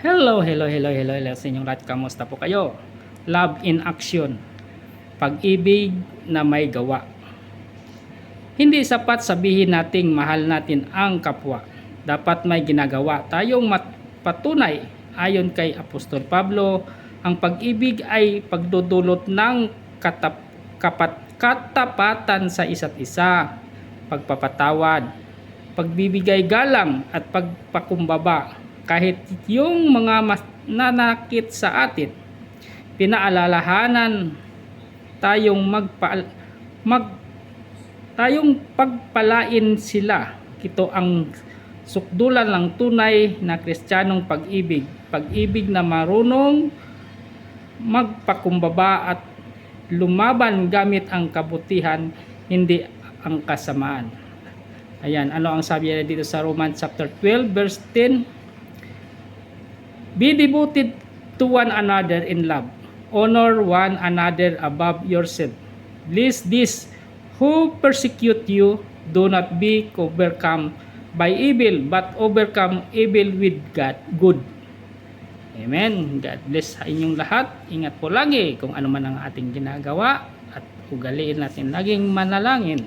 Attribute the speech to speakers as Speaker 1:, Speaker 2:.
Speaker 1: Hello sa inyong lahat. Kamusta po kayo? Love in action. Pag-ibig na may gawa. Hindi sapat sabihin nating mahal natin ang kapwa. Dapat may ginagawa tayong patunay. Ayon kay Apostol Pablo, ang pag-ibig ay pagdudulot ng katapatan sa isa't isa, pagpapatawad, pagbibigay galang at pagpakumbaba kahit yung mga nanakit sa atin. Pinaalalahanan tayong tayong pagpalain sila. Ito ang sukdulan ng tunay na Kristiyanong pag-ibig. Pag-ibig na marunong magpakumbaba at lumaban gamit ang kabutihan, hindi ang kasamaan. Ayan, ano ang sabi niya dito sa Romans chapter 12 verse 10? Be devoted to one another in love. Honor one another above yourself. Lest these who persecute you do not be overcome by evil, but overcome evil with good. Amen. God bless sa inyong lahat. Ingat po lagi kung ano man ang ating ginagawa at ugaliin natin laging manalangin.